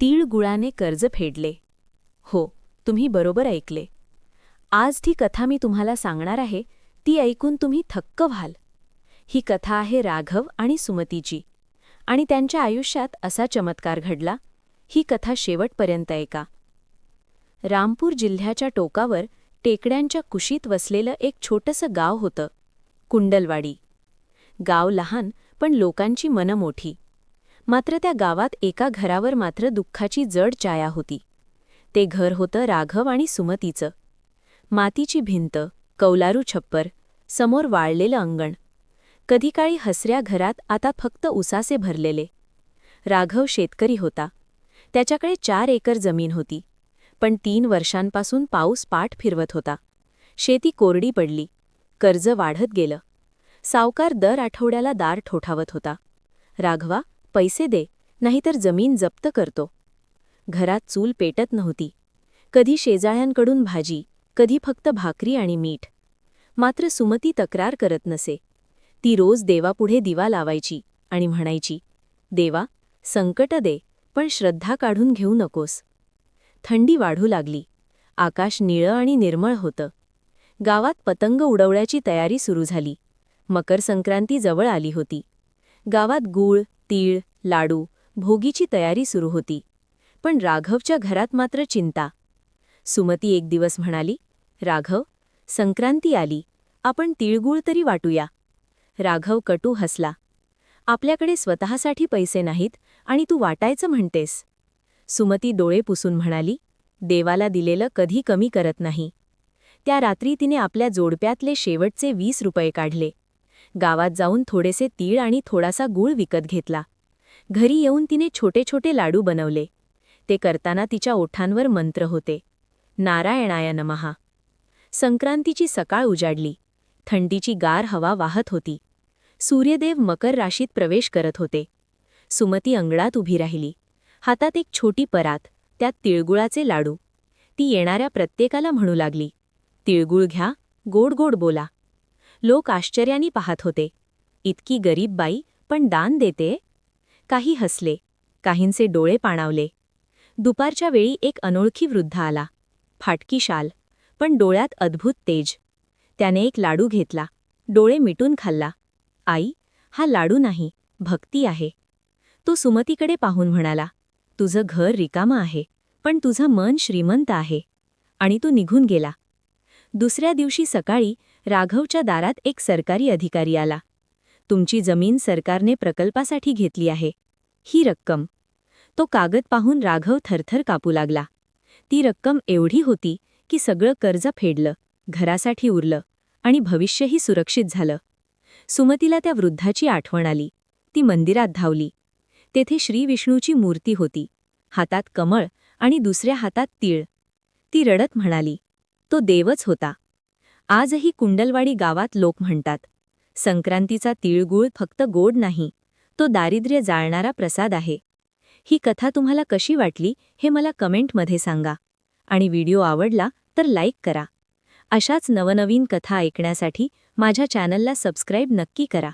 तीळ गुळाने कर्ज फेडले. हो, तुम्ही बरोबर ऐकले. आज ती कथा मी तुम्हाला सांगणार आहे ती ऐकून तुम्ही थक्क व्हाल. ही कथा आहे राघव आणि सुमतीची, आणि त्यांच्या आयुष्यात असा चमत्कार घडला. ही कथा शेवटपर्यंत ऐका. रामपूर जिल्ह्याच्या टोकावर टेकड्यांच्या कुशीत वसलेलं एक छोटंसं गाव होतं, कुंडलवाडी. गाव लहान पण लोकांची मनं मोठी. मात्र त्या गावात एका घरावर मात्र दुःखाची जड छाया होती. ते घर होतं राघव आणि सुमतीचं. मातीची भिंत, कौलारू छप्पर, समोर वाळलेलं अंगण. कधी काळी हसऱ्या घरात आता फक्त उसासे भरलेले. राघव शेतकरी होता. त्याच्याकडे 4 एकर जमीन होती. पण 3 वर्षांपासून पाऊस पाठ फिरवत होता. शेती कोरडी पडली. कर्ज वाढत गेलं. सावकार दर आठवड्याला दार ठोठावत होता. राघवा, पैसे दे, नाहीतर जमीन जप्त करतो. घरात चूल पेटत नव्हती. कधी शेजाळ्यांकडून भाजी, कधी फक्त भाकरी आणि मीठ. मात्र सुमती तक्रार करत नसे. ती रोज देवापुढे दिवा लावायची आणि म्हणायची, देवा, संकट दे, पण श्रद्धा काढून घेऊ नकोस. थंडी वाढू लागली. आकाश निळं आणि निर्मळ होतं. गावात पतंग उडवण्याची तयारी सुरू झाली. मकर संक्रांती जवळ आली होती. गावात गूळ, तीळ, लाडू, भोगीची तयारी सुरू होती. पण राघवच्या घरात मात्र चिंता. सुमती एक दिवस म्हणाली, राघव, संक्रांती आली, आपण तिळगुळ तरी वाटूया. राघव कटू हसला. आपल्याकडे स्वतःसाठी पैसे नाहीत आणि तू वाटायचं म्हणतेस. सुमती डोळे पुसून म्हणाली, देवाला दिलेलं कधी कमी करत नाही. त्या रात्री तिने आपल्या जोडप्यातले शेवटचे 20 रुपये काढले. गावात जाऊन थोडेसे तीळ आणि थोडासा गूळ विकत घेतला. घरी येऊन तिने छोटे छोटे लाडू बनवले. ते करताना तिच्या ओठांवर मंत्र होते, नारायणाय नमः. संक्रांतीची सकाळ उजाडली. थंडीची गार हवा वाहत होती. सूर्यदेव मकर राशीत प्रवेश करत होते. सुमती अंगणात उभी राहिली. हातात एक छोटी परात, त्यात तिळगुळाचे लाडू. ती येणाऱ्या प्रत्येकाला म्हणू लागली, तिळगुळ घ्या, गोड गोड बोला. लोक आश्चर्याने पाहत होते. इतकी गरीब बाई पण दान देते. काही हसले, काहींचे डोळे पाणावले. दुपारच्या वेळी एक अनोळखी वृद्ध आला. फाटकी शाल, पण डोळ्यात अद्भुत तेज. त्याने एक लाडू घेतला, डोळे मिटून खाल्ला. आई, हा लाडू नाही, भक्ती आहे. तो सुमतीकडे पाहून म्हणाला, तुझं घर रिकामं आहे, पण तुझं मन श्रीमंत आहे. आणि तो निघून गेला. दुसऱ्या दिवशी सकाळी राघवच्या दारात एक सरकारी अधिकारी आला. तुमची जमीन सरकारने प्रकल्पासाठी घेतली आहे. ही रक्कम. तो कागद पाहून राघव थरथर कापू लागला. ती रक्कम एवढी होती की सगळं कर्ज फेडलं, घरासाठी उरलं आणि भविष्यही सुरक्षित झालं. सुमतीला त्या वृद्धाची आठवण आली. ती मंदिरात धावली. तेथे श्री विष्णूची मूर्ती होती. हातात कमळ आणि दुसऱ्या हातात तीळ. ती रडत म्हणाली, तो देवच होता. आजही कुंडलवाडी गावात लोक म्हणतात, संक्रांतीचा तिळगुळ फक्त गोड नाही, तो दारिद्र्य जाळणारा प्रसाद आहे. ही कथा तुम्हाला कशी वाटली हे मला कमेंटमध्ये सांगा. आणि व्हिडिओ आवडला तर लाईक करा. अशाच नवनवीन कथा ऐकण्यासाठी माझ्या चॅनलला सबस्क्राईब नक्की करा.